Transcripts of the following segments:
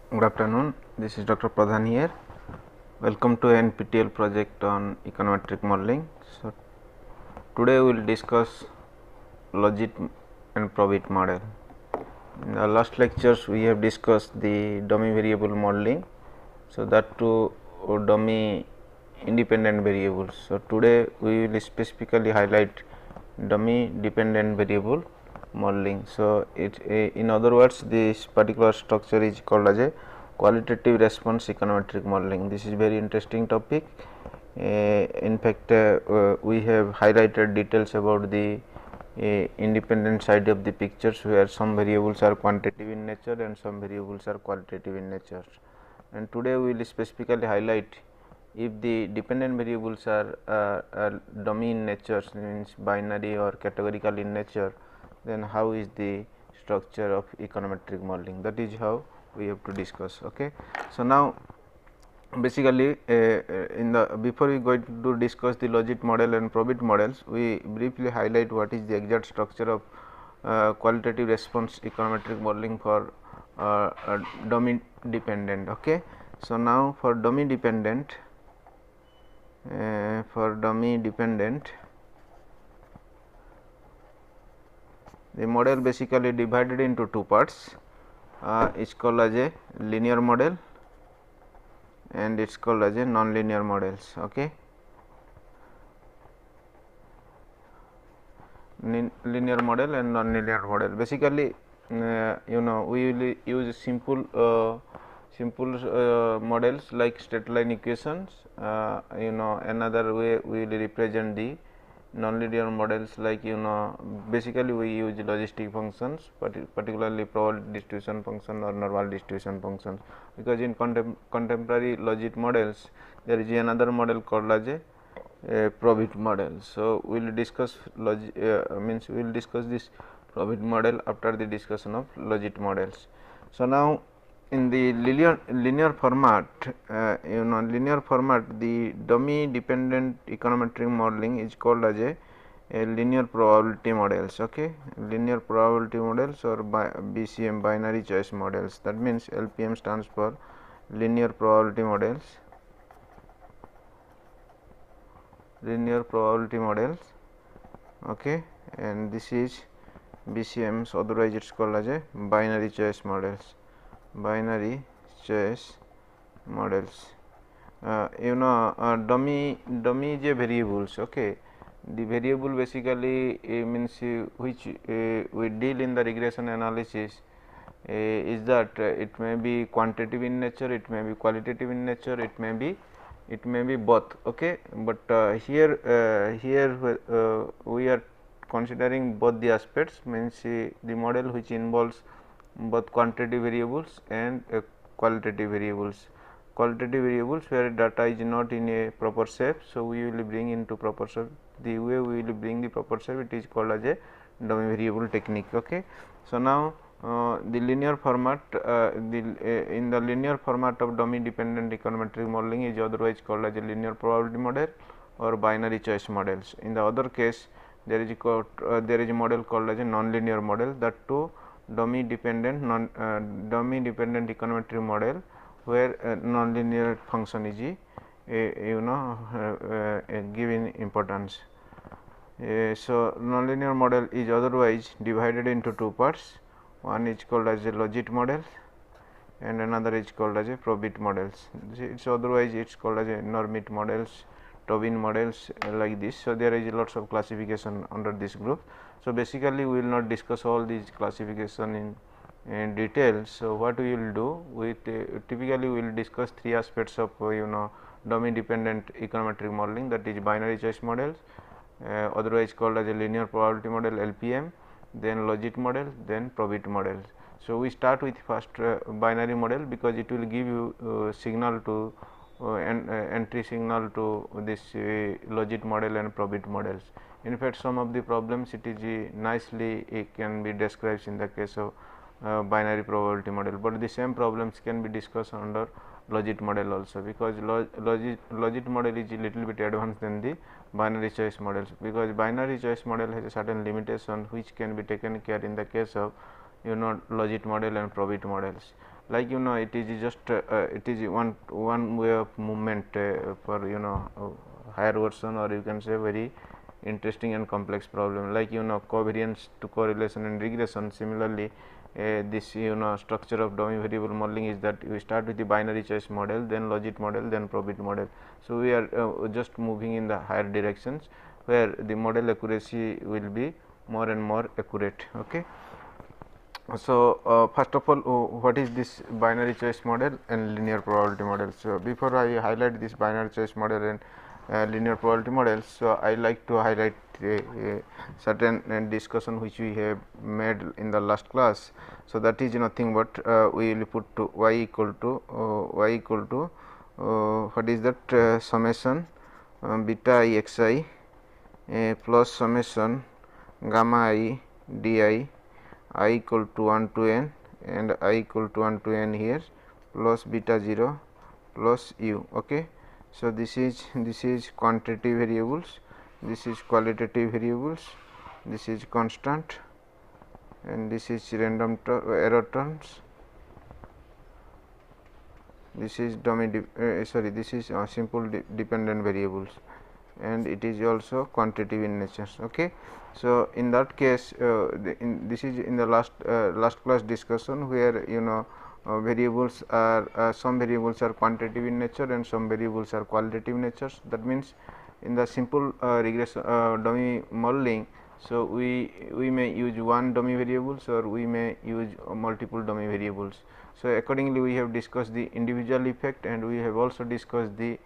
Good afternoon, this is Dr. Pradhan here. Welcome to NPTEL project on econometric modeling. So, today we will discuss LOGIT and PROBIT model. In the last lectures we have discussed the dummy variable modeling. So, that too dummy independent variables. So, today we will specifically highlight dummy dependent variable modeling. So, in other words, this particular structure is called as a qualitative response econometric modeling. This is very interesting topic. In fact, we have highlighted details about the independent side of the pictures, where some variables are quantitative in nature and some variables are qualitative in nature. And today we will specifically highlight if the dependent variables are dummy in nature, means binary or categorical in nature, then how is the structure of econometric modeling. That is how we have to discuss. Okay. So, now basically in the before we going to discuss the LOGIT model and PROBIT models, we briefly highlight what is the exact structure of qualitative response econometric modeling for dummy dependent. Okay. So, now for dummy dependent the model basically divided into two parts. Is called as a linear model and it is called as a non-linear models. Okay. Linear model and non-linear model. Basically, we will use simple models like straight line equations. Another way we will represent the non-linear models, like basically we use logistic functions, particularly probability distribution function or normal distribution functions, because in contemporary LOGIT models there is another model called as a PROBIT model. So, we will discuss we will discuss this PROBIT model after the discussion of LOGIT models. So, now in the linear format, linear format, the dummy dependent econometric modeling is called as a linear probability models. Okay. Linear probability models or BCM, binary choice models. That means LPM stands for linear probability models. Okay. And this is BCMs, otherwise it is called as a binary choice models. Dummy is a variables. Okay. The variable basically means which we deal in the regression analysis is that it may be quantitative in nature, it may be qualitative in nature, it may be both. Okay. But here we are considering both the aspects, means the model which involves both quantitative variables and qualitative variables. Qualitative variables where data is not in a proper shape. So, we will bring into proper shape. The way we will bring the proper shape, it is called as a dummy variable technique. Okay. So, now the linear format in the linear format of dummy dependent econometric modeling is otherwise called as a linear probability model or binary choice models. In the other case, there is a model called as a non-linear model, that too dummy dependent econometric model, where non-linear function is given importance. So, non-linear model is otherwise divided into two parts. One is called as a LOGIT model and another is called as a PROBIT models. It's otherwise it is called as a normit models, Tobin models, like this. So, there is lots of classification under this group. So, basically we will not discuss all these classification in detail. So, what we will do, we typically we will discuss three aspects of dummy dependent econometric modeling, that is binary choice models, otherwise called as a linear probability model LPM, then LOGIT model, then PROBIT model. So, we start with first binary model, because it will give you signal to entry signal to this LOGIT model and PROBIT models. In fact, some of the problems it is nicely can be described in the case of binary probability model, but the same problems can be discussed under LOGIT model also, because LOGIT model is a little bit advanced than the binary choice models, because binary choice model has a certain limitation which can be taken care in the case of LOGIT model and PROBIT models. like it is just it is one way of movement for higher version, or you can say very interesting and complex problem, like covariance to correlation and regression. Similarly, this structure of dummy variable modeling is that we start with the binary choice model, then logit model, then probit model. So we are just moving in the higher directions, where the model accuracy will be more and more accurate. Okay. So first of all, what is this binary choice model and linear probability model? So before I highlight this binary choice model and linear probability models, so I like to highlight a certain discussion which we have made in the last class. So that is nothing but we will put to y equal to what is that, summation beta I x I plus summation gamma I d I equal to 1 to n and I equal to 1 to n here, plus beta 0 plus u. Okay. So this is quantitative variables, this is qualitative variables, this is constant, and this is random error terms, this is this is simple dependent variables, and it is also quantitative in nature. Okay. So in that case, this is in the last class discussion, where variables are some variables are quantitative in nature and some variables are qualitative natures. That means in the simple regression dummy modeling, so we may use one dummy variables, or we may use multiple dummy variables. So accordingly, we have discussed the individual effect, and we have also discussed the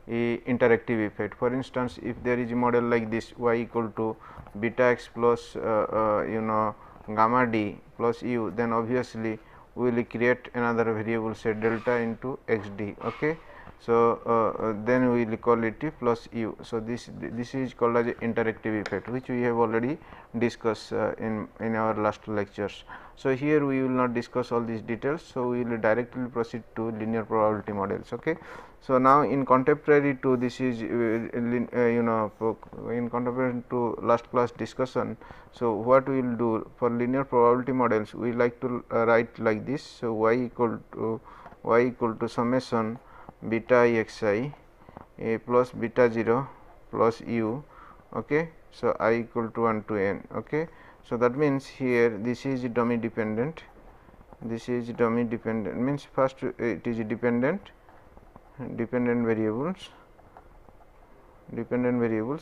interactive effect. For instance, if there is a model like this, y equal to beta x plus gamma d plus u, then obviously we will create another variable, say delta into x d. Okay. So then we will call it plus u. So this is called as interactive effect, which we have already discussed in our last lectures. So here we will not discuss all these details. So we will directly proceed to linear probability models. Okay. So now in contemporary to this is in contemporary to last class discussion. So what we will do for linear probability models, we like to write like this. So y equal to summation beta I x I plus beta 0 plus u. Okay. So I equal to 1 to n. Okay. So that means here this is dummy dependent, this is dummy dependent, means first it is dependent variables,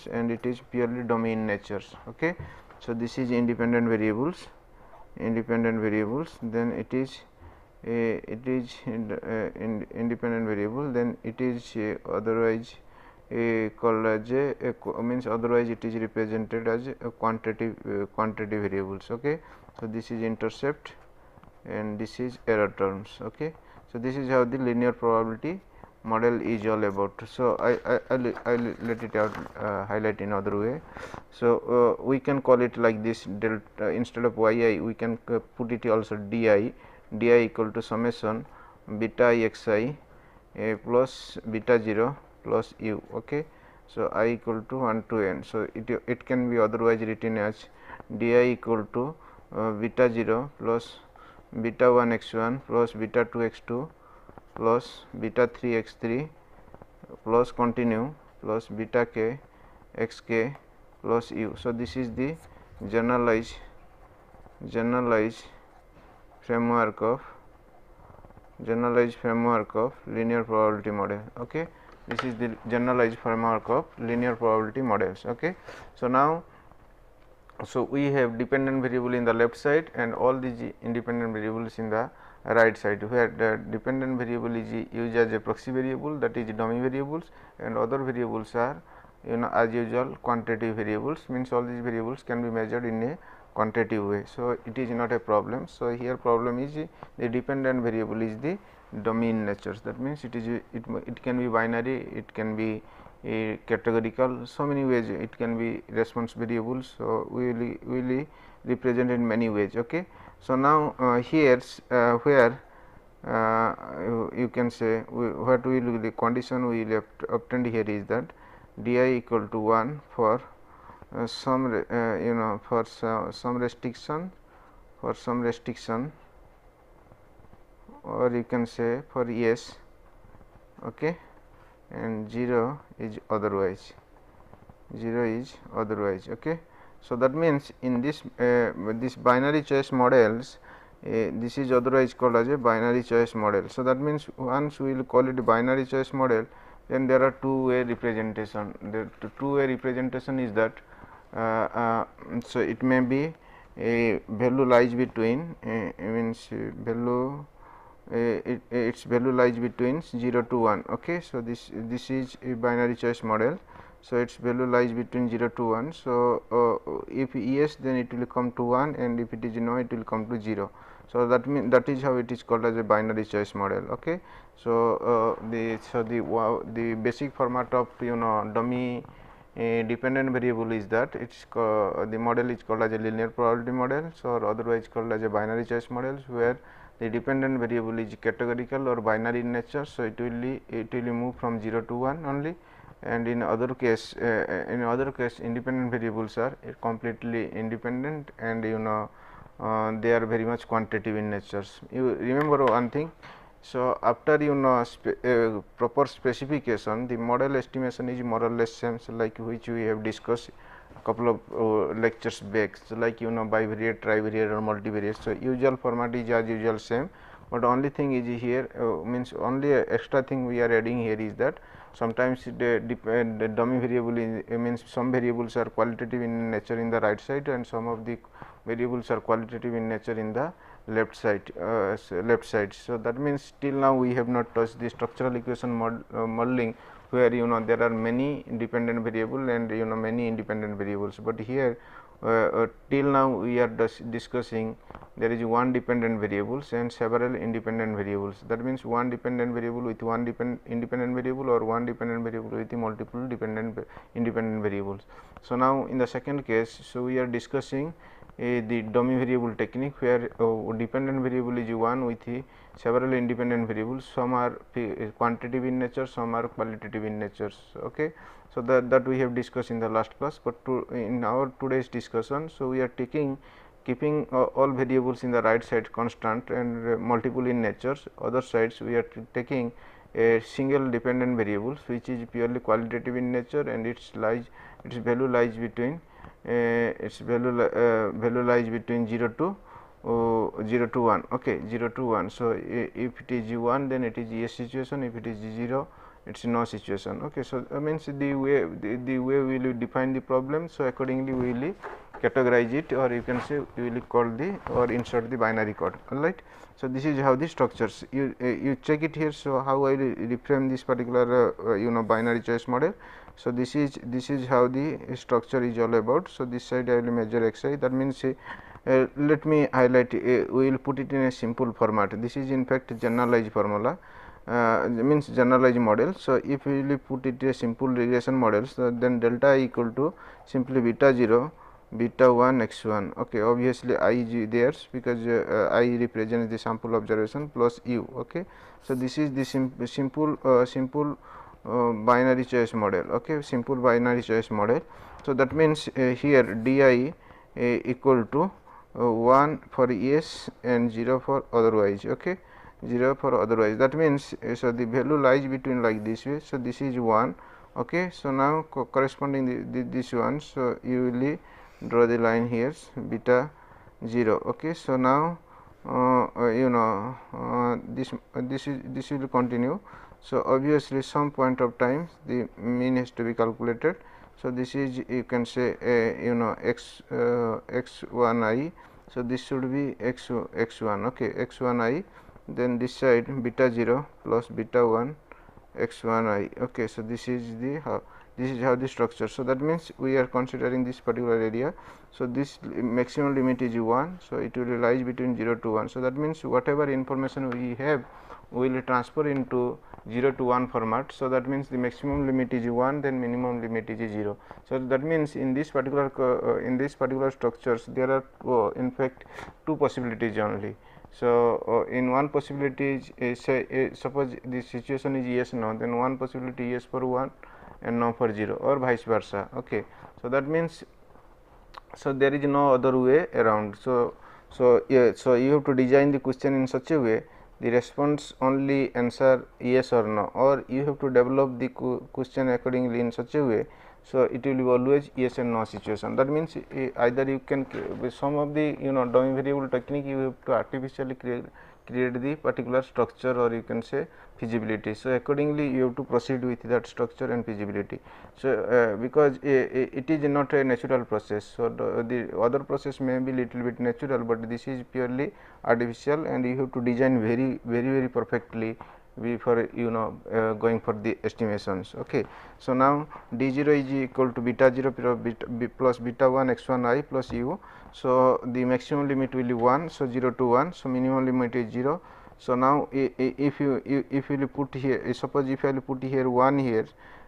and it is purely dummy in nature. Okay. So this is independent variables, then it is independent variable, then it is otherwise called as means otherwise it is represented as a quantitative variables. Okay. So this is intercept and this is error terms. Okay. So this is how the linear probability model is all about. So I'll let it out highlight in other way. So we can call it like this, delta instead of yi we can put it also di equal to summation beta I x I plus beta 0 plus u. Okay. So I equal to 1 to n. So it can be otherwise written as di equal to beta 0 plus beta 1 x 1 plus beta 2 x 2 plus beta 3 x 3 plus continue plus beta k x k plus u. So this is the generalized framework of linear probability model. Okay. This is the generalized framework of linear probability models. Okay. So now, so we have dependent variable in the left side and all these independent variables in the right side, where the dependent variable is used as a proxy variable, that is dummy variables, and other variables are as usual quantitative variables, means all these variables can be measured in a quantitative way. So it is not a problem. So here problem is the dependent variable is the dummy in nature. That means it can be binary, it can be categorical, so many ways it can be response variables. So we will represent in many ways. Okay. So now here where you can say what will the condition we will obtained here is that di equal to 1 for some restriction or you can say for yes, okay, and 0 is otherwise, 0 is otherwise. Okay. So, that means in this binary choice models, this is otherwise called as a binary choice model. So, that means once we will call it binary choice model, then there are two-way representation. The two-way representation is that so it may be a value lies between means value its value lies between 0 to 1. Okay. So, this is a binary choice model. So, its value lies between 0 to 1. So, if yes, then it will come to 1, and if it is no, it will come to 0. So, that is how it is called as a binary choice model. Okay. So, the basic format of dummy dependent variable is that the model is called as a linear probability model, so or otherwise called as a binary choice models, where the dependent variable is categorical or binary in nature. So, it will move from 0 to 1 only, and in other case independent variables are completely independent, and they are very much quantitative in nature. You remember one thing. So, after proper specification, the model estimation is more or less same, so like which we have discussed a couple of lectures back. So, like bivariate, trivariate or multivariate. So, usual format is as usual same, but only thing is here means only extra thing we are adding here is that sometimes the dummy variable is means some variables are qualitative in nature in the right side, and some of the variables are qualitative in nature in the left side. So, that means till now we have not touched the structural equation modeling, where there are many dependent variable and many independent variables, but here till now we are discussing there is one dependent variables and several independent variables. That means one dependent variable with one independent variable, or one dependent variable with multiple independent variables. So, now in the second case, so we are discussing the dummy variable technique, where dependent variable is one with several independent variables. Some are quantitative in nature, some are qualitative in nature. Okay. So, that we have discussed in the last class, but in our today's discussion, so we are keeping all variables in the right side constant and multiple in nature. Other sides we are taking a single dependent variables, which is purely qualitative in nature, and its value lies between value lies between 0 to 1. Okay, 0 to 1. So, if it is 1, then it is yes situation. If it is 0, it is no situation. Okay. So, means the way we will define the problem. So, accordingly we will categorize it, or you can say we will call or insert the binary code. All right. So, this is how the structures you check it here. So, how I will reframe this particular binary choice model. So, this is how the structure is all about. So, this side I will measure xi. That means let me highlight, we will put it in a simple format. This is in fact generalized formula, means generalized model. So, if we will put it a simple regression model, so then delta I equal to simply beta 0, beta 1 x 1. Okay. Obviously, I is there because I represents the sample observation plus u. Okay. So, this is the simple binary choice model. Okay. Simple binary choice model. So, that means here d I equal to 1 for yes and 0 for otherwise. Okay. 0 for otherwise. That means so the value lies between like this way. So, this is 1. Okay. So, now corresponding this one. So, you will draw the line here beta 0. Okay. So, now this will continue. So, obviously, some point of time the mean has to be calculated. So, this is you can say x 1 I. So, this should be x 1. Okay, x 1 I. Then this side beta 0 plus beta 1 x 1 I. Okay. So, this is how the structure. So, that means we are considering this particular area. So, this maximum limit is 1. So, it will lies between 0 to 1. So, that means whatever information we have, we will transfer into 0 to 1 format. So, that means the maximum limit is 1, then minimum limit is 0. So, that means in this particular structures there are in fact two possibilities only. So, in one possibility say suppose the situation is yes no, then one possibility yes for 1 and no for 0, or vice versa. Okay. So, that means there is no other way around. So, you have to design the question in such a way the response only answer yes or no, or you have to develop the question accordingly in such a way. So, it will be always yes and no situation. That means, either you can with some of the dummy variable technique, you have to artificially create the particular structure, or you can say feasibility. So, accordingly you have to proceed with that structure and feasibility. So, because it is not a natural process. So, the other process may be little bit natural, but this is purely artificial, and you have to design very perfectly before going for the estimations. Okay. So, now d 0 is equal to beta 0 plus beta 1 x 1 I plus u. So, the maximum limit will be 1. So, 0 to 1. So, minimum limit is 0. So, now if you put here, suppose if I will put here 1 here,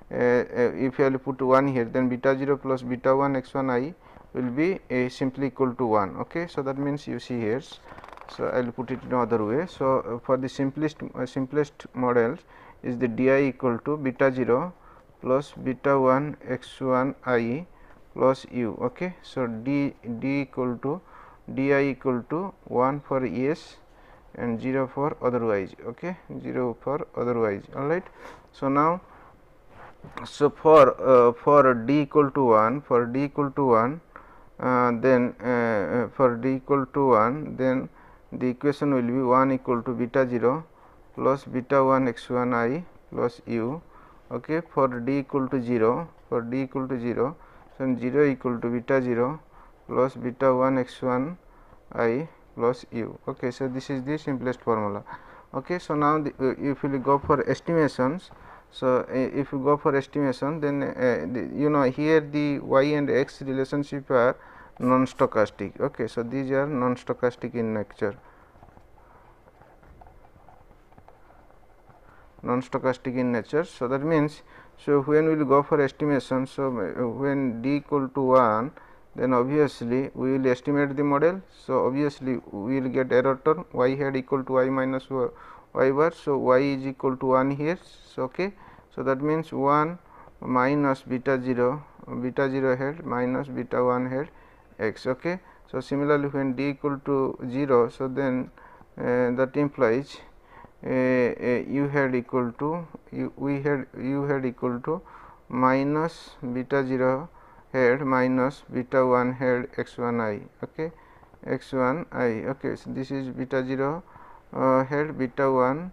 if I will put 1 here, then beta 0 plus beta 1 x 1 I will be simply equal to 1. Okay. So, that means you see here. So, I will put it in other way. So, for the simplest models is the d I equal to beta 0 plus beta 1 x 1 I plus u. Okay. So, d equal to d I equal to 1 for yes and 0 for otherwise. Okay. 0 for otherwise. All right. So, now for d equal to 1, for d equal to 1, then for d equal to 1, then the equation will be 1 equal to beta 0 plus beta 1 x 1 I plus u. Okay. For d equal to 0, for d equal to 0, then 0 equal to beta 0 plus beta 1 x 1 I plus u. Okay. So, this is the simplest formula. Okay. So, now if you go for estimations, so if you go for estimation, then here the y and x relationship are non-stochastic. Okay. So, these are non-stochastic in nature. Non-stochastic in nature. So, that means, so when we will go for estimation, so when d equal to 1, then obviously we will estimate the model. So, obviously we will get error term y hat equal to y minus y bar. So, y is equal to 1 here. So, okay. So, that means 1 minus beta 0 hat minus beta 1 hat x. Okay. So, similarly when d equal to 0, so then that implies u hat equal to u hat equal to minus beta 0 hat minus beta 1 hat x 1 I. Okay. X 1 I. Okay. So, this is beta 0 hat beta 1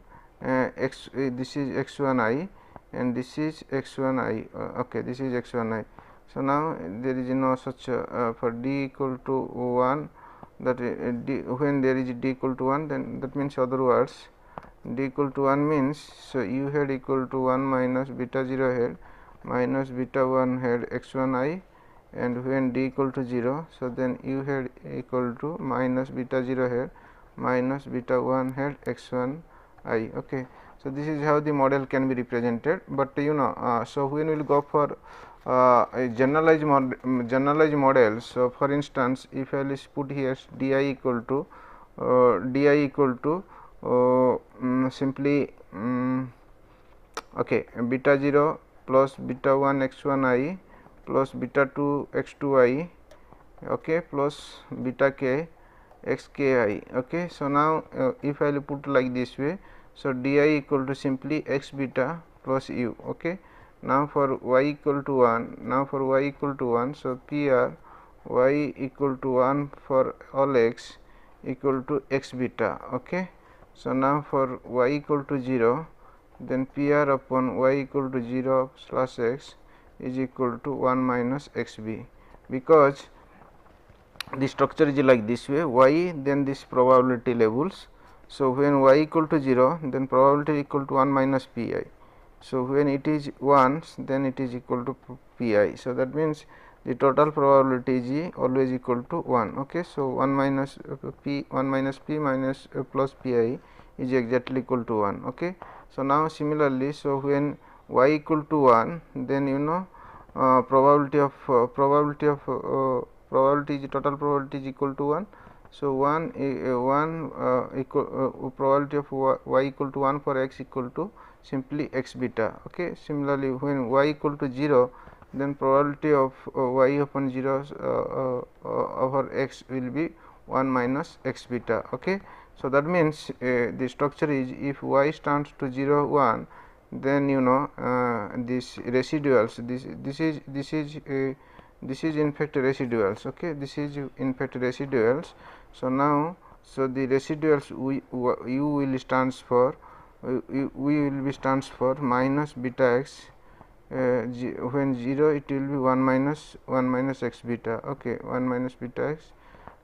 x, this is x 1 I, and this is x 1 I. Okay. This is x 1 I. So, now there is no such for d equal to 1, that when there is d equal to 1, then that means, other words, d equal to 1 means, so u hat equal to 1 minus beta 0 hat minus beta 1 hat x 1 I, and when d equal to 0, so then u hat equal to minus beta 0 hat minus beta 1 hat x 1 I. Okay. So, this is how the model can be represented, but so when we will go for a generalized model. So, for instance, if I will put here d I equal to simply okay, beta 0 plus beta 1 x 1 I plus beta 2 x 2 I, okay, plus beta k x k I. Okay. So, now if I will put like this way, so d I equal to simply x beta plus u. Okay. Now, for y equal to 1, so p r y equal to 1 for all x equal to x beta. Okay. So, now for y equal to 0, then p r upon y equal to 0 slash x is equal to 1 minus x b, because the structure is like this way, y, then this probability levels. So, when y equal to 0, then probability equal to 1 minus p I. So, when it is 1, then it is equal to p I. So, that means, the total probability is always equal to 1. Okay. So, 1 minus p minus plus p I is exactly equal to 1. Okay. So, now similarly, so when y equal to 1, then probability is total probability is equal to 1. So, 1 equal probability of y equal to 1 for x equal to simply x beta. Okay. Similarly, when y equal to 0, then probability of y upon 0 over x will be 1 minus x beta. Okay. So that means the structure is, if y stands to 0 1, then this residuals, this is in fact residuals. Okay, this is in fact residuals. So now, so the residuals u will stands for we will be stands for minus beta x. When 0, it will be 1 minus x beta. Okay, 1 minus beta x,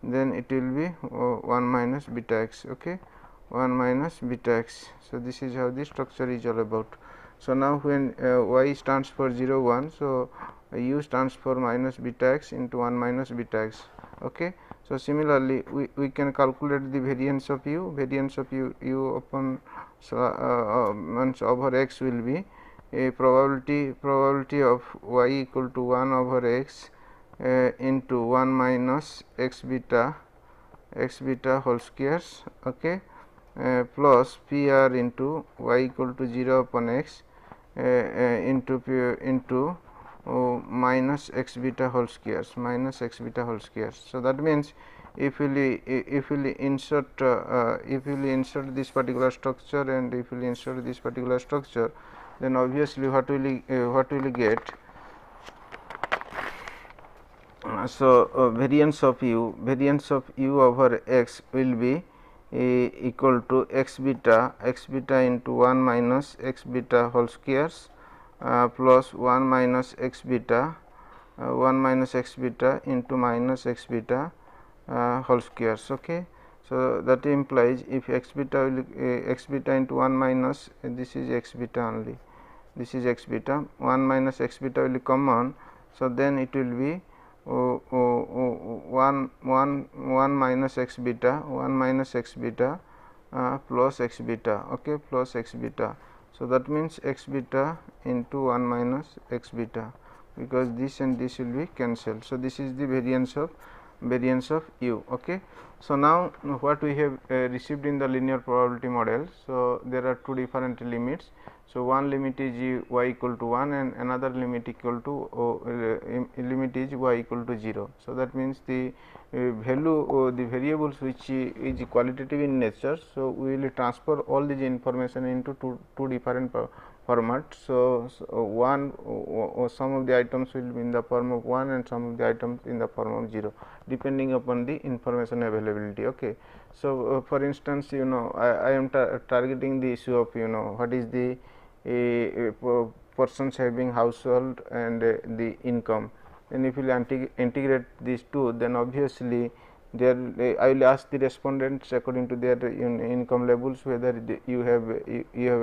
then it will be 1 minus beta x. Okay, 1 minus beta x. So this is how the structure is all about. So now when y stands for 0 1, so u stands for minus beta x into 1 minus beta x. Okay. So similarly, we can calculate the variance of u. Variance of u upon over x will be a probability of y equal to 1 over x into 1 minus x beta whole squares. Okay, plus PR into y equal to 0 upon x into minus x beta whole squares, So that means if we insert this particular structure, and if we insert this particular structure, then obviously what will we get? So variance of u over x will be equal to x beta into 1 minus x beta whole squares plus 1 minus x beta into minus x beta whole squares. Okay. So that implies, if x beta into 1 minus, this is x beta only, this is x beta, 1 minus x beta will come on. So then it will be 1 minus x beta plus x beta. Okay, plus x beta. So that means x beta into 1 minus x beta, because this and this will be cancelled. So this is the variance of u. Okay. So now what we have received in the linear probability model. So there are two different limits. So one limit is y equal to 1, and another limit equal to limit is y equal to 0. So that means the value, the variables which is qualitative in nature. So we will transfer all these information into two different formats. So one, some of the items will be in the form of 1, and some of the items in the form of 0, depending upon the information availability. Okay. So for instance, I am targeting the issue of what is the persons having household and the income. And if you will integrate these two, then obviously there I will ask the respondents according to their income levels whether you have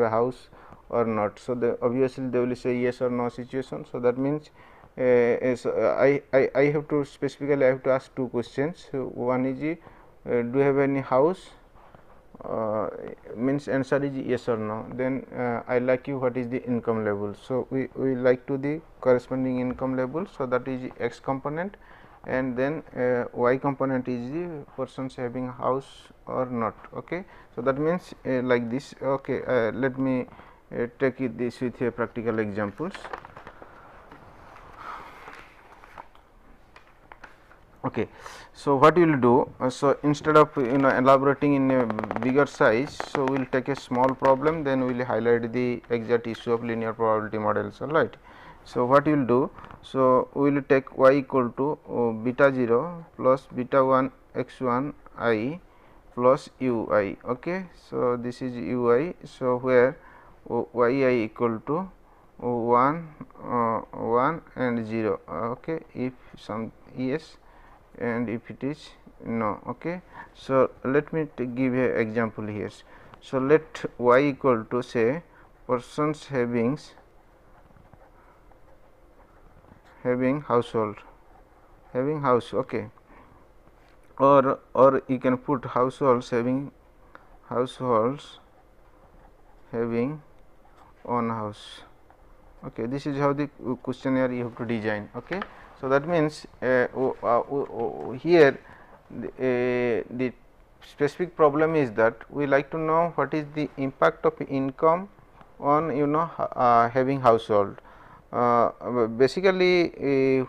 a house or not. So obviously they will say yes or no situation. So that means I have to specifically, I have to ask two questions. So one is do you have any house? Means answer is yes or no. Then I like you what is the income level. So we like to the corresponding income level. So that is x component, and then y component is the persons having house or not. Okay. So that means like this. Okay. Let me take this with a practical examples. Okay. So what we will do, so instead of elaborating in a bigger size, so we will take a small problem, then we will highlight the exact issue of linear probability models. All right. So what we will do, so we will take y equal to beta 0 plus beta 1 x1 I plus ui. Okay. So this is ui. So where yi equal to 1 and 0. Okay. If some yes, and if it is no. Okay. So let me give a example here. So let y equal to, say, persons having household, house. Okay. Or you can put households having own house. Okay. This is how the questionnaire you have to design. Okay. So that means here the specific problem is that we like to know what is the impact of income on having household. Basically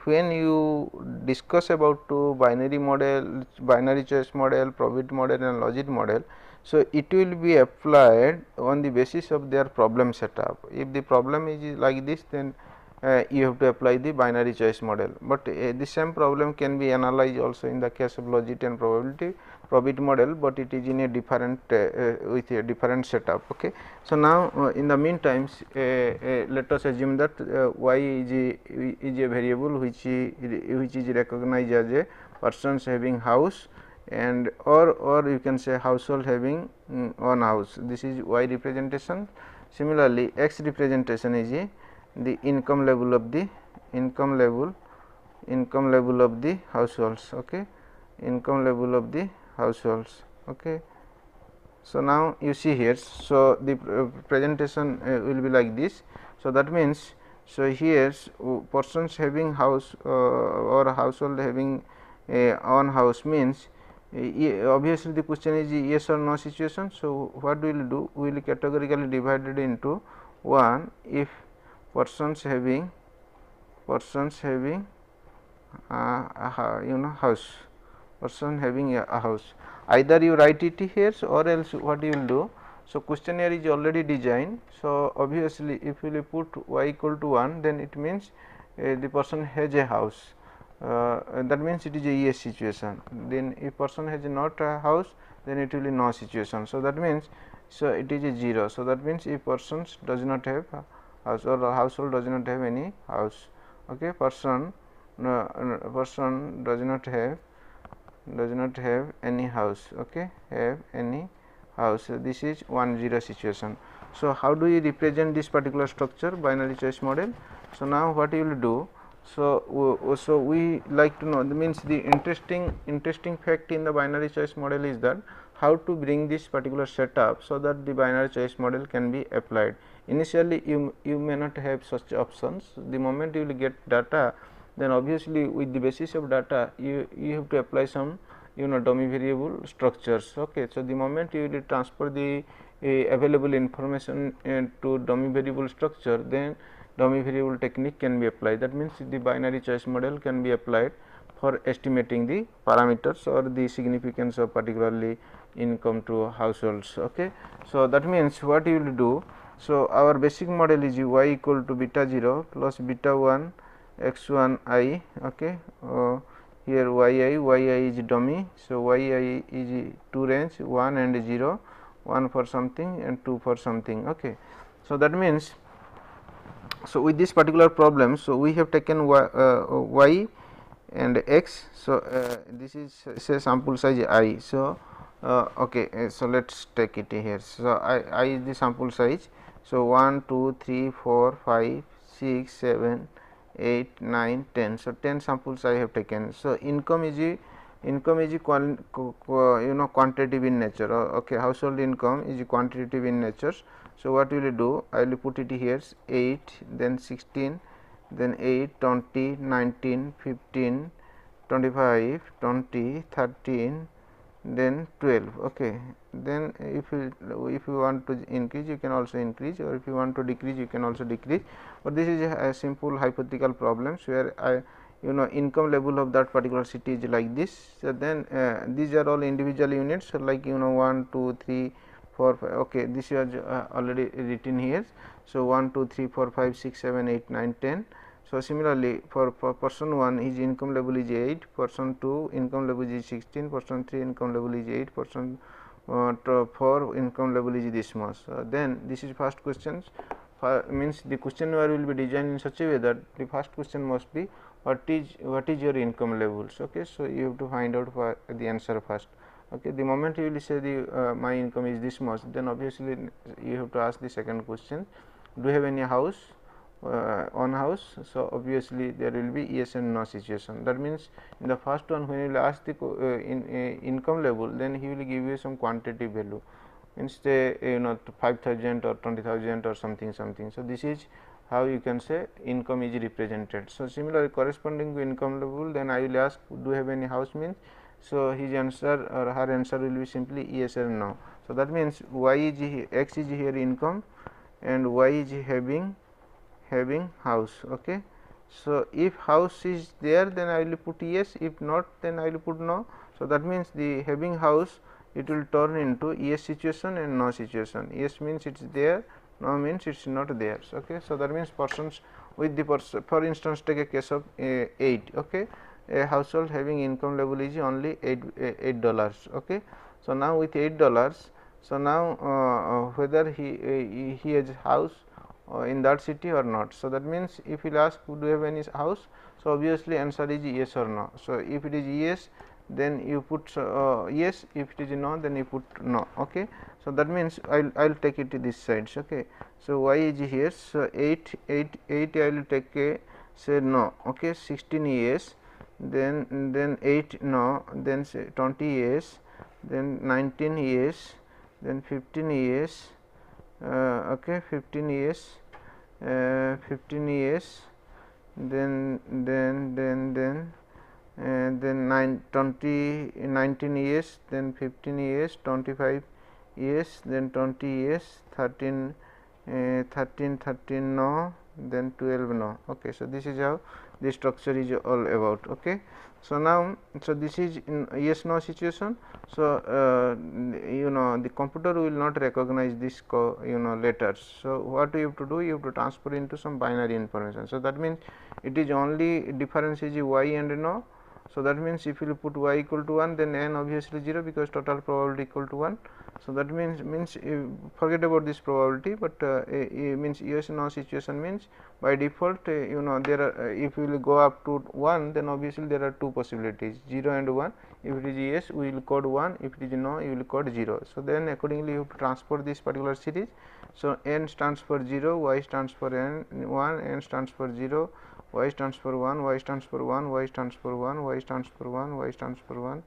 when you discuss about binary choice model, probit model and logit model, So, it will be applied on the basis of their problem setup. If the problem is like this, then you have to apply the binary choice model, but the same problem can be analyzed also in the case of logit and probit model, but it is in a different with a different setup. Okay. So, now in the meantime, let us assume that y is a variable which is recognized as a persons having house, and or you can say household having one house. This is y representation. Similarly, x representation is the income level of the households. Okay. Income level of the households. Okay. So, now you see here, so the presentation will be like this. So, that means, so here persons having house or household having one house means obviously the question is yes or no situation. So, what we will do, we will categorically divide it into 1 if persons having house, person having a house, either you write it here or else what you will do. So, questionnaire is already designed. So, obviously, if you will put y equal to 1, then it means the person has a house, that means it is a yes situation. Then if person has not a house, then it will be no situation. So, that means, so it is a 0. So, that means if persons does not have a house or a household does not have any house. Okay. Person does not have any house. Okay. Have any house. So, this is 1 0 situation. So, how do you represent this particular structure binary choice model? So, now what you will do. So, we like to know, that means the interesting fact in the binary choice model is that how to bring this particular setup, so that the binary choice model can be applied. Initially, you may not have such options. The moment you will get data, then obviously with the basis of data you have to apply some dummy variable structures. Okay. So, the moment you will transfer the available information to dummy variable structure, then dummy variable technique can be applied. That means, the binary choice model can be applied for estimating the parameters or the significance of particularly income to households. Okay. So, that means what you will do. So, our basic model is y equal to beta 0 plus beta 1 x 1 I. Okay. Here yi is dummy. So, yi is 2 range 1 and 0, 1 for something and 2 for something. Okay. So, that means, so with this particular problem, so we have taken y and x. So, this is say sample size I. So, okay. So, let us take it here. So, I is the sample size. So, 1 2 3 4 5 6 7 8 9 10. So, 10 samples I have taken. So, income is quantitative in nature. Okay. Household income is quantitative in nature. So, what will you do? I will put it here 8, then 16, then 8, 20, 19, 15, 25, 20, 13, then 12. Okay. Then if you want to increase, you can also increase, or if you want to decrease, you can also decrease. But this is a simple hypothetical problems where income level of that particular city is like this. So, then these are all individual units, so like 1 2 3 4 5. Okay, this was already written here. So, 1 2 3 4 5 6 7 8 9 10. So, similarly, for person 1 his income level is 8, person 2 income level is 16, person 3 income level is 8, person 4 income level is this much. Then this is first questions, means the questionnaire will be designed in such a way that the first question must be what is your income levels. Okay. So, you have to find out for the answer first. Okay. The moment you will say the my income is this much, then obviously you have to ask the second question, do you have any house, on house. So, obviously there will be yes and no situation. That means, in the first one, when you will ask the income level, then he will give you some quantitative value, means say 5,000 or 20,000 or something. So, this is how you can say income is represented. So, similarly corresponding to income level, then I will ask, do you have any house, means, so his answer or her answer will be simply yes or no. So, that means x is here income and y is having house. Okay. So, if house is there, then I will put yes, if not, then I will put no. So, that means, the having house it will turn into yes situation and no situation. Yes means it is there, no means it is not there. Okay. So, that means persons with the for instance, take a case of 8. Okay. A household having income level is only $8. Okay. So, now with $8, so now whether he has house in that city or not. So, that means if you ask do you have any house, so obviously answer is yes or no. So, if it is yes, then you put yes, if it is no, then you put no. Okay. So, that means I will take it to this side. Okay. So, y is here. So, 8 I will take a say no. Okay. 16 yes, then 8 no, then say 20 yes, then 19 yes, then 15 yes, okay, 15 years, 15 years, then 19 years, then 15 years, 25 years, then 20 years, 13 no, then 12 no. Okay. So, this is how the structure is all about. Okay. So, now, so this is in yes no situation. So, the computer will not recognize this letters. So, what you have to do, you have to transfer into some binary information. So, that means it is only difference is y and no. So, that means if you put y equal to 1, then n obviously 0, because total probability equal to 1. So, that means forget about this probability, but means yes no situation means by default there are if you will go up to 1, then obviously there are two possibilities 0 and 1. If it is yes, we will code 1, if it is no, you will code 0. So, then accordingly you have to transport this particular series. So, n stands for 0, y stands for n 1, n stands for 0, y stands for 1, y stands for 1, y stands for 1, y stands for 1, y stands for 1,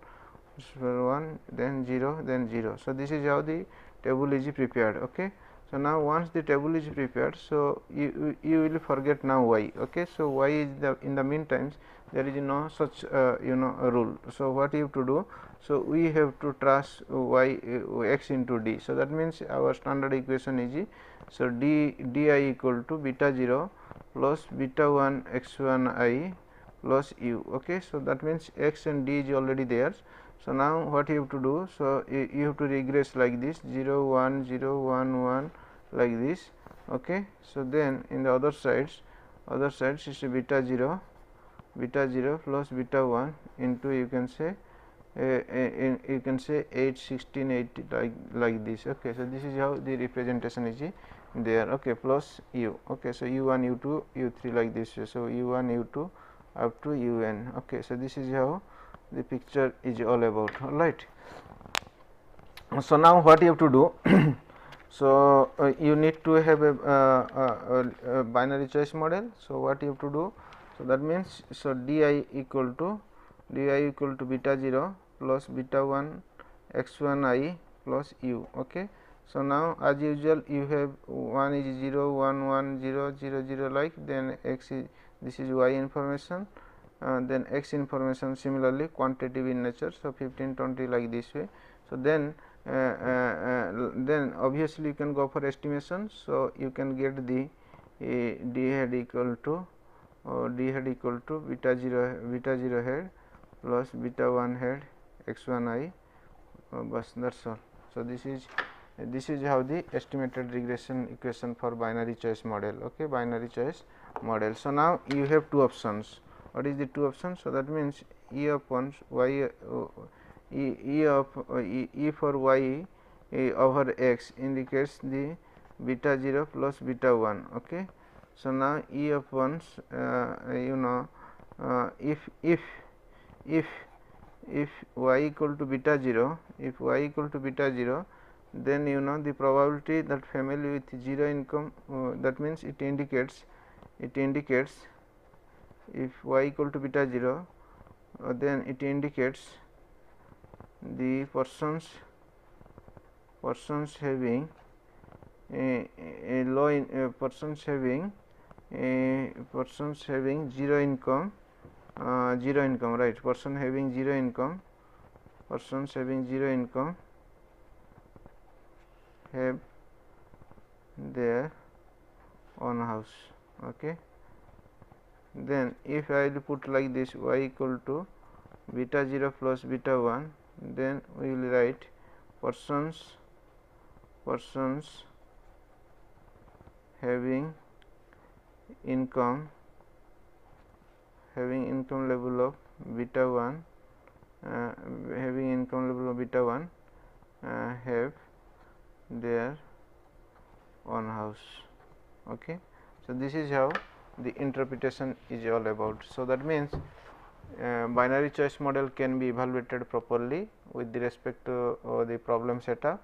1, then 0, then 0. So, this is how the table is prepared. Okay. So, now once the table is prepared, so you will forget now y. Okay. So, y is the in the meantime there is no such a rule. So, what you have to do? So, we have to trace y x into d. So, that means our standard equation is so di equal to beta 0 plus beta 1 x 1 I plus u. Okay. So, that means x and d is already there. So, now what you have to do? So, you have to regress like this 0 1 0 1 1 like this. Okay. So, then in the other sides is beta 0 plus beta 1 into you can say 8 16 8 like this. Okay. So, this is how the representation is there. Okay. Plus u. Okay. So, u1 u2 u3 like this. So, u1 u2 up to un. Okay. So, this is how the picture is all about. All right. So, now what you have to do? So, you need to have a binary choice model. So, what you have to do? So, that means, so di equal to beta 0 plus beta 1 x 1 I plus u. Okay. So, now as usual you have 1 is 0 1 1 0 0 0 like, then x is this is y information, then x information similarly quantitative in nature. So, 15 20 like this way. So, then obviously you can go for estimation. So, you can get the d head equal to beta 0 head plus beta 1 head x 1 I, bus, that is all. So, this is how the estimated regression equation for binary choice model. Okay, binary choice model. So, now you have two options. What is the two options? So, that means e upon y e for y over x indicates the beta 0 plus beta 1. Okay. So, now e upon if y equal to beta 0, then the probability that family with 0 income, that means it indicates if y equal to beta 0, then it indicates the persons having a low in persons having 0 income, right, persons having 0 income have their own house. Okay. Then if I will put like this y equal to beta 0 plus beta 1, then we will write persons having income level of beta 1 having income level of beta 1 have their own house. Okay. So, this is how the interpretation is all about. So, that means binary choice model can be evaluated properly with the respect to the problem setup.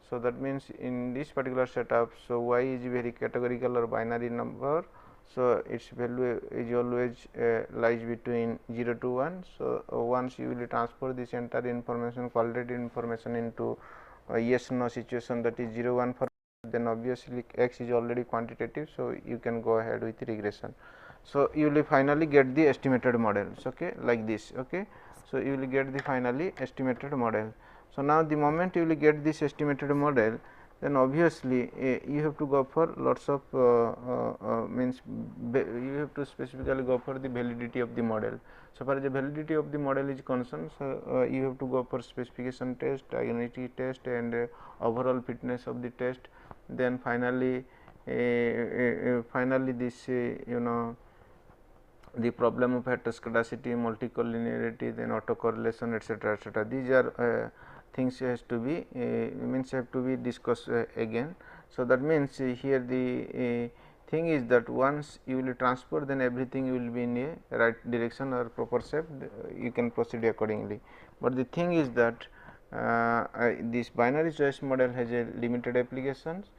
So, that means in this particular setup, so y is very categorical or binary number. So, its value is always lies between 0 to 1. So, once you will transfer this entire information, qualitative information into yes no situation, that is 0 1 for, then obviously x is already quantitative. So, you can go ahead with regression. So, you will finally get the estimated models, okay, like this. Okay. So, you will get the finally estimated model. So, now the moment you will get this estimated model, then obviously you have to go for lots of means you have to specifically go for the validity of the model. So, far as the validity of the model is concerned, so you have to go for specification test, identity test, and overall fitness of the test. Then finally this the problem of heteroscedasticity, multicollinearity, then autocorrelation, etc., etc. These are things has to be means have to be discussed again. So, that means here the thing is that once you will transfer, then everything will be in a right direction or proper shape, you can proceed accordingly. But the thing is that this binary choice model has a limited applications.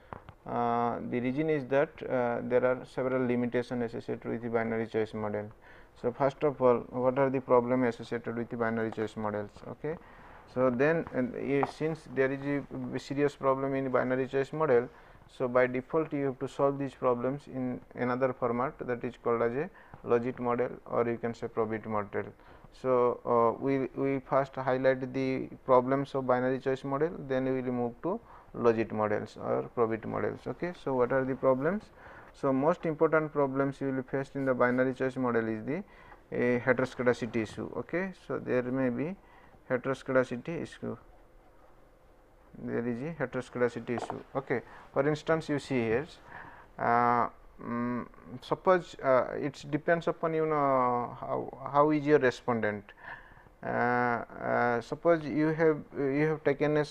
The reason is that there are several limitations associated with the binary choice model. So, first of all, what are the problems associated with the binary choice models? Okay. So, then since there is a serious problem in binary choice model, so by default you have to solve these problems in another format, that is called as a LOGIT model, or you can say PROBIT model. So, we first highlight the problems of binary choice model, then we will move to LOGIT models or PROBIT models. Okay. So, what are the problems? So, most important problems you will face in the binary choice model is the heteroscedasticity issue. Okay. So, there may be heteroscedasticity issue. There is a heteroscedasticity issue. Okay. For instance, you see here, suppose it depends upon how is your respondent. Suppose you have taken a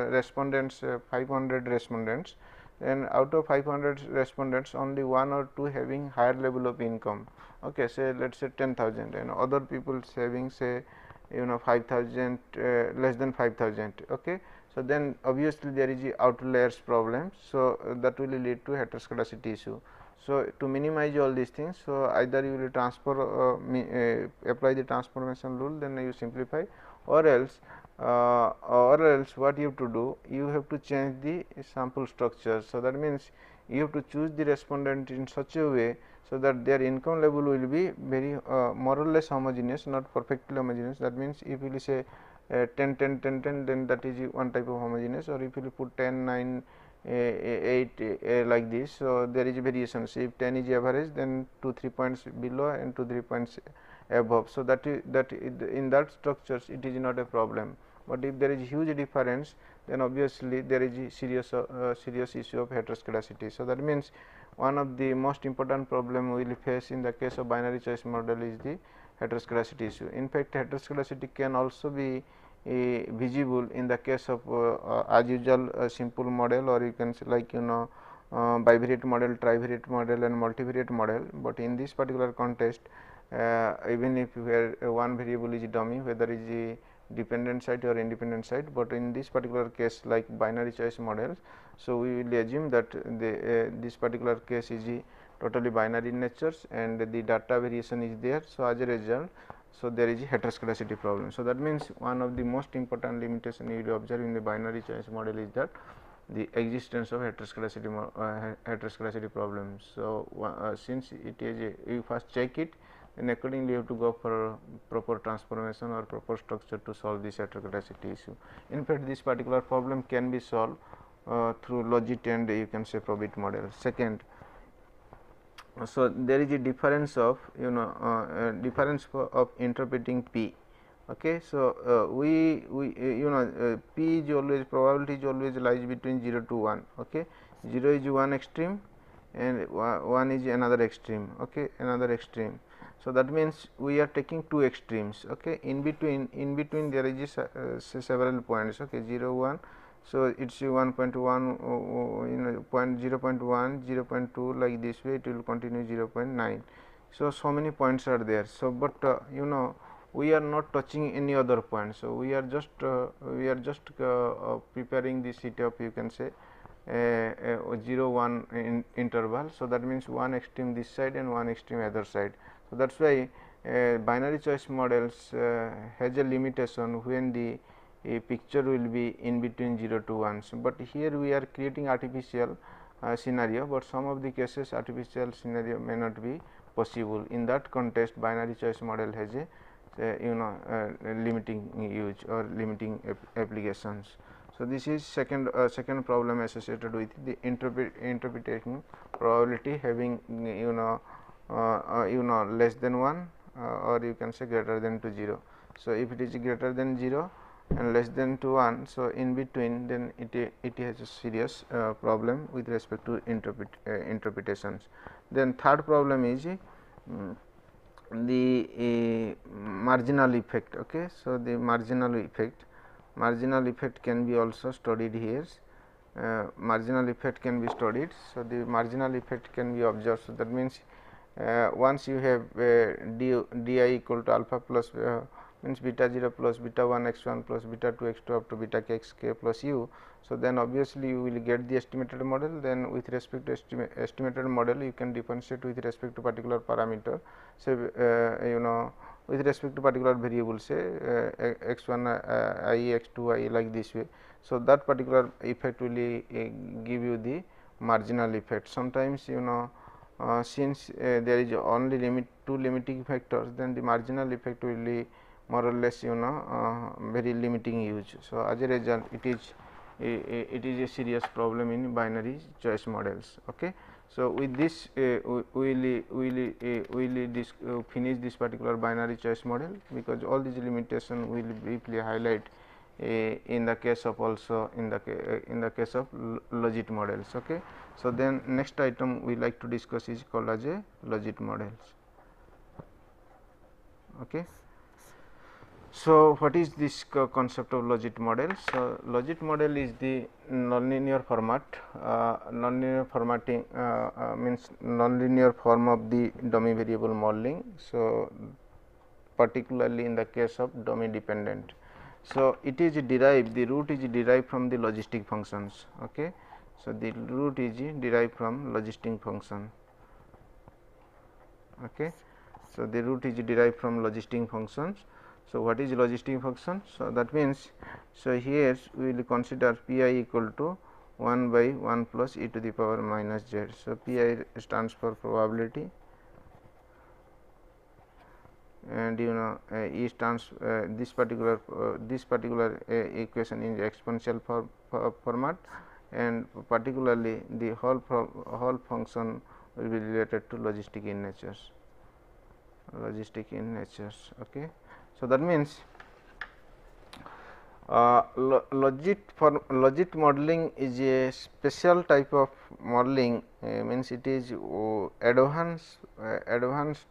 respondents 500 respondents, then out of 500 respondents only 1 or 2 having higher level of income. Okay, say let us say 10,000, and other people having say 5,000 less than 5,000. Okay. So, then obviously there is a outliers problem. So, that will lead to heteroscedasticity issue. So, to minimize all these things, so either you will transfer apply the transformation rule, then you simplify, or else what you have to do, you have to change the sample structure. So, that means you have to choose the respondent in such a way, so that their income level will be very more or less homogeneous, not perfectly homogeneous. That means, if you will say 10 10 10 10, then that is one type of homogeneous, or if you will put 10 9 8 like this. So, there is variation. So, if 10 is average, then 2 3 points below and 2 3 points above. So, that in that structures it is not a problem, but if there is huge difference, then obviously there is a serious issue of heteroscedasticity. So, that means one of the most important problem we will face in the case of binary choice model is the heteroscedasticity issue. In fact, heteroscedasticity can also be visible in the case of as usual simple model, or you can say like bivariate model, trivariate model, and multivariate model. But in this particular context, even if where one variable is dummy, whether is a dependent site or independent site, but in this particular case like binary choice models, so we will assume that this particular case is totally binary in nature and the data variation is there. So, as a result, so there is a heteroscedasticity problem. So, that means one of the most important limitation you will observe in the binary choice model is that the existence of heteroscedasticity problems. So, since it is you first check it, then accordingly you have to go for proper transformation or proper structure to solve this heteroscedasticity issue. In fact, this particular problem can be solved through LOGIT and you can say PROBIT model. Second, so there is a difference of difference of interpreting P. Okay. So, we p is always, probability is always lies between 0 to 1. Okay. 0 is one extreme and 1 is another extreme. Okay, another extreme. So, that means we are taking two extremes. Okay. In between there is several points. Okay, 0 1. So, it is 1.1 point 0.1 0.2, like this way it will continue 0.9. So many points are there. So, but we are not touching any other point. So, we are just preparing the setup, you can say 0 1 interval. So, that means one extreme this side and one extreme other side. So, that is why binary choice models has a limitation when the picture will be in between 0 to 1. So, but here we are creating artificial scenario, but some of the cases artificial scenario may not be possible. In that context, binary choice model has a limiting use or limiting applications. So, this is second problem associated with the interpretation probability having less than 1 or you can say greater than to 0. So, if it is greater than 0 and less than to 1, so in between, then it has a serious problem with respect to interpretations. Then third problem is the marginal effect. Okay. So, the marginal effect can be also studied here. Marginal effect can be studied. So, the marginal effect can be observed. So, that means once you have di equal to alpha plus means beta 0 plus beta 1 x 1 plus beta 2 x 2 up to beta k x k plus u. So, then obviously, you will get the estimated model. Then with respect to estimated model, you can differentiate with respect to particular parameter. So, with respect to particular variable, say x 1 I, x 2 I, like this way. So, that particular effect will give you the marginal effect. Sometimes since there is only two limiting factors, then the marginal effect will be more or less very limiting use. So, as a result, it is a serious problem in binary choice models. Okay. So, with this we will finish this particular binary choice model, because all these limitations will briefly highlight in the case of also in the case of logit models. Okay. So, then next item we like to discuss is called as a logit models. Okay. So, what is this concept of logit model? So, logit model is the nonlinear format. Nonlinear formatting means nonlinear form of the dummy variable modeling. So, particularly in the case of dummy dependent. So, it is derived, the root is derived from the logistic functions. Okay. So, the root is derived from logistic function. Okay. So, the root is derived from logistic functions. So, what is logistic function? So, that means, so here we will consider p I equal to 1 by 1 plus e to the power minus z. So, p I stands for probability, and e stands this particular equation in exponential format, and particularly the whole function will be related to logistic in nature. Okay. So, that means logit modeling is a special type of modeling, means it is advanced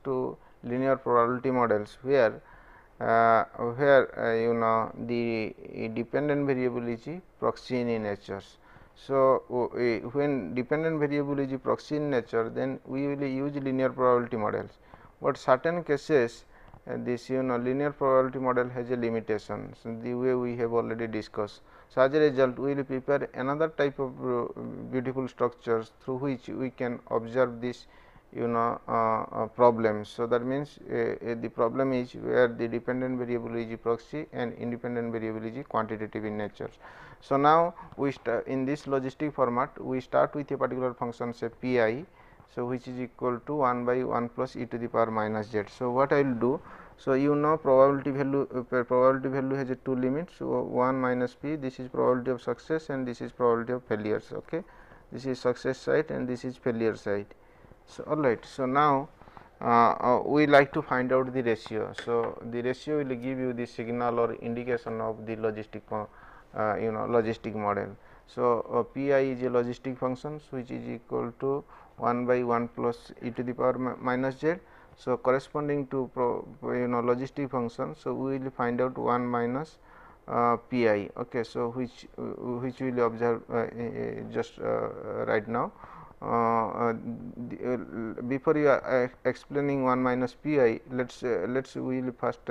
to linear probability models, where the dependent variable is proxy in nature. So, when dependent variable is proxy in nature, then we will use linear probability models, but certain cases this linear probability model has a limitation. So, the way we have already discussed. So, as a result, we will prepare another type of beautiful structures through which we can observe this problems. So, that means the problem is where the dependent variable is proxy and independent variable is quantitative in nature. So, now we in this logistic format, we start with a particular function, say p I. So, which is equal to 1 by 1 plus e to the power minus z. So, what I will do? So, probability value has a two limits. So, 1 minus p, this is probability of success and this is probability of failures. Okay. This is success side and this is failure side. So, all right. So, now we like to find out the ratio. So, the ratio will give you the signal or indication of the logistic logistic model. So, pi is a logistic function which is equal to 1 by 1 plus e to the power minus z. So, corresponding to logistic function. So, we will find out 1 minus pi. Okay. So, which we will observe just right now. Before you are explaining 1 minus pi, let's we will first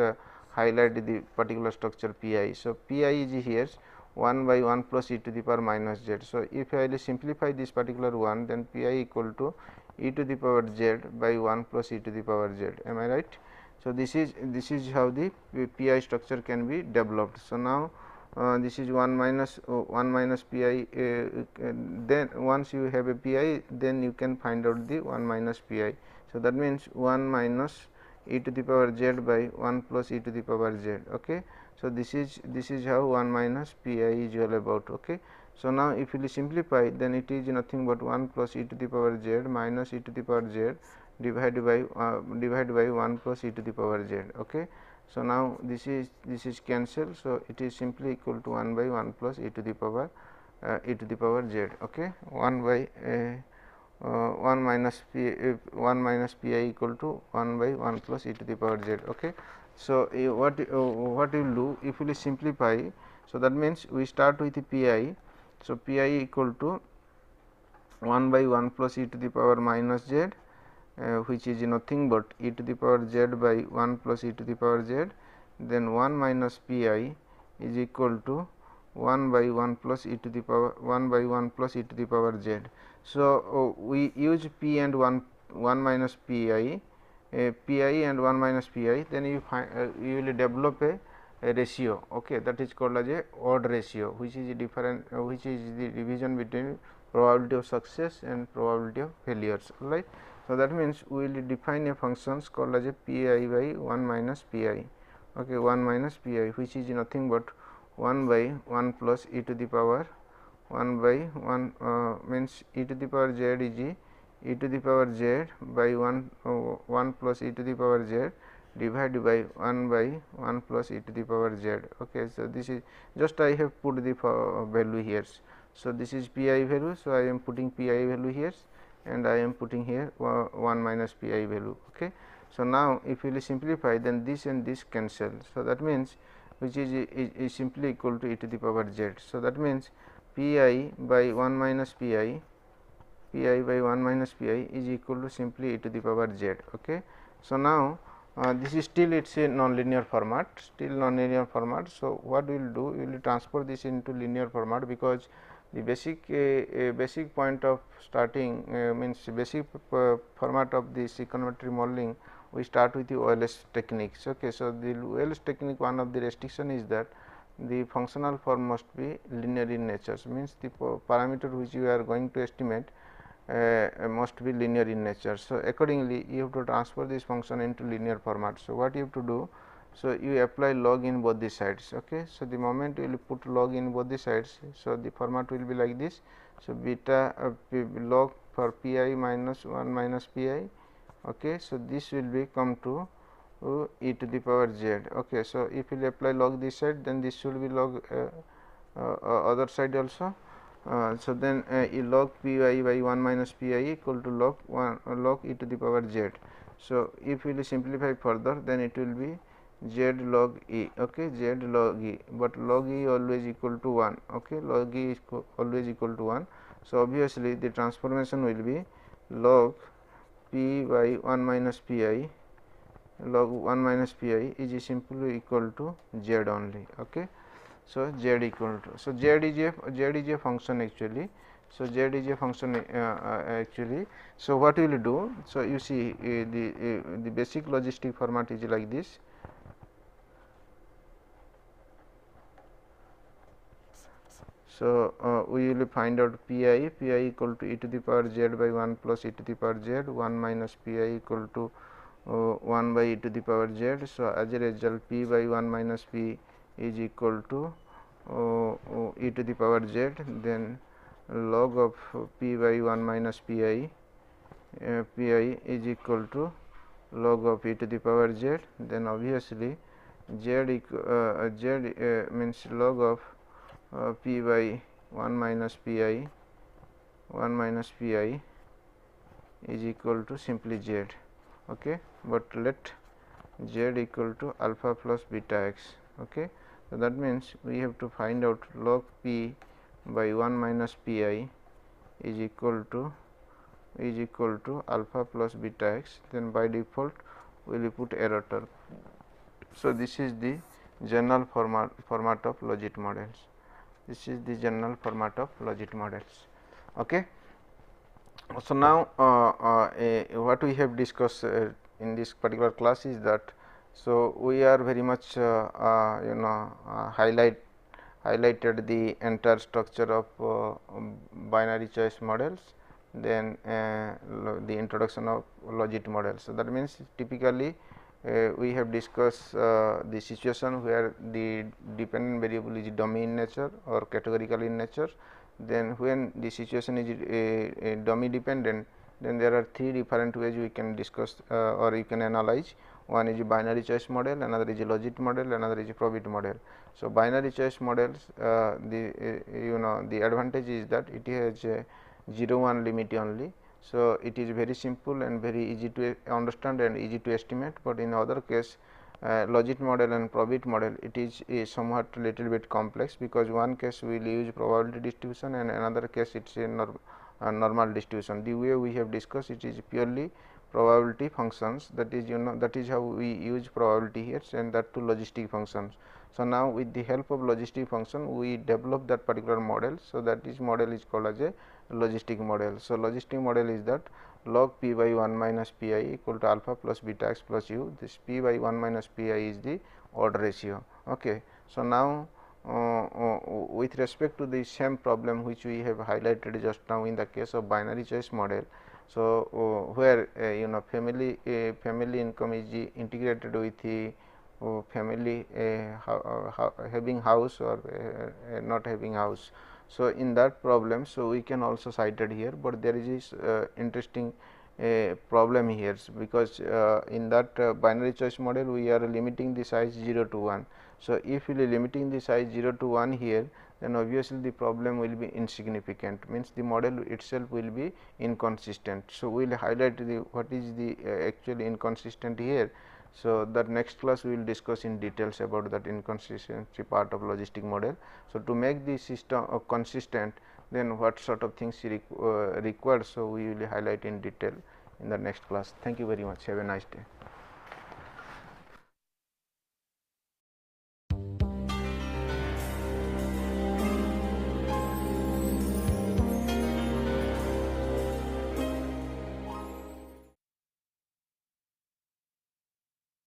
highlight the particular structure pi. So, pi is here 1 by 1 plus e to the power minus z. So, if I will simplify this particular one, then pi equal to e to the power z by 1 plus e to the power z. Am I right? So, this is how the pi structure can be developed. So, now this is 1 minus pi. Then once you have a pi, then you can find out the 1 minus pi. So, that means 1 minus e to the power z by 1 plus e to the power z. Okay. So, this is how 1 minus pi is all about. Okay. So, now if you simplify, then it is nothing but 1 plus e to the power z minus e to the power z divided by 1 plus e to the power z. Okay. So, now this is cancelled. So, it is simply equal to 1 by 1 plus e to the power z. Okay. 1 by 1 minus pi equal to 1 by 1 plus e to the power z. Okay. So, what you will do, if you will simplify. So, that means we start with the pi. So, pi equal to 1 by 1 plus e to the power minus z, which is nothing but e to the power z by 1 plus e to the power z, then 1 minus pi is equal to 1 by 1 plus e to the power 1 by 1 plus e to the power z. So, we use p and 1 minus pi, pi and 1 minus pi, then you will develop a ratio. Okay, that is called as a odd ratio, which is different, which is the division between probability of success and probability of failures. Right. So, that means we will define a function called as a pi by 1 minus pi. Okay, 1 minus pi, which is nothing but 1 by 1 plus e to the power 1 by 1 means e to the power z is e to the power z by 1 plus e to the power z divided by 1 by 1 plus e to the power z. Okay. So, this is just I have put the value here. So, this is pi value. So, I am putting pi value here and I am putting here 1 minus pi value. Okay. So, now if you will simplify, then this and this cancel. So, that means which is simply equal to e to the power z. So, that means pi by 1 minus pi by 1 minus pi is equal to simply e to the power z. Okay. So, now this is still it is a non-linear format, So, what we will do, we will transfer this into linear format, because the basic point of starting means basic format of this econometric modeling, we start with the OLS techniques. Okay. So, the OLS technique, one of the restriction is that the functional form must be linear in nature. So, means the parameter which you are going to estimate must be linear in nature. So, accordingly you have to transfer this function into linear format. So, what you have to do? So, you apply log in both the sides. Okay. So, the moment you will put log in both the sides, so the format will be like this. So, beta log for pi minus 1 minus pi. Okay. So, this will be come to e to the power z. Okay. So, if you apply log this side, then this should be log other side also. So, then log pi by 1 minus pi equal to log e to the power z. So, if we will simplify further, then it will be z log e. Okay, z log e, but log e always equal to 1. Okay, log e is always equal to 1. So, obviously, the transformation will be log p by 1 minus pi, log 1 minus pi is simply equal to z only. Okay. So, z equal to, so z is a function actually. So, z is a function actually. So, what we will do? So, you see the basic logistic format is like this. So, we will find out pi equal to e to the power z by 1 plus e to the power z, 1 minus pi equal to 1 by e to the power z. So, as a result p by 1 minus p is equal to e to the power z, then log of p by 1 minus pi is equal to log of e to the power z, then obviously z means log of p by 1 minus pi is equal to simply z. Okay, but let z equal to alpha plus beta x. Okay, so that means we have to find out log p by 1 minus pi is equal to alpha plus beta x, then by default we will put error term. So, this is the general format of logit models. This is the general format of logit models. Okay. So, now what we have discussed in this particular class is that, so we are very much highlighted the entire structure of binary choice models, then the introduction of logit model. So, that means typically we have discussed the situation where the dependent variable is dummy in nature or categorical in nature. Then when the situation is a dummy dependent, then there are three different ways we can discuss or you can analyze. One is a binary choice model, another is a logit model, another is a probit model. So, binary choice models, the advantage is that it has a 0-1 limit only. So, it is very simple and very easy to understand and easy to estimate, but in other case logit model and probit model, it is somewhat little bit complex, because one case we will use probability distribution and another case it is a normal distribution. The way we have discussed, it is purely probability functions, that is that is how we use probability here, and that to logistic functions. So, now with the help of logistic function we develop that particular model. So, that is model is called as a logistic model. So, logistic model is that log p by 1 minus pi equal to alpha plus beta x plus u. This p by 1 minus pi is the odd ratio. Okay. So, now with respect to the same problem which we have highlighted just now in the case of binary choice model. So, where family income is integrated with the family having house or not having house. So, in that problem, so we can also cite it here, but there is this interesting problem here, because in that binary choice model we are limiting the size 0 to 1. So, if we are limiting the size 0 to 1 here, then obviously the problem will be insignificant, means the model itself will be inconsistent. So, we will highlight the what is the actually inconsistent here. So, that next class we will discuss in details about that inconsistency part of logistic model. So, to make the system consistent, then what sort of things required. So, we will highlight in detail in the next class. Thank you very much. Have a nice day.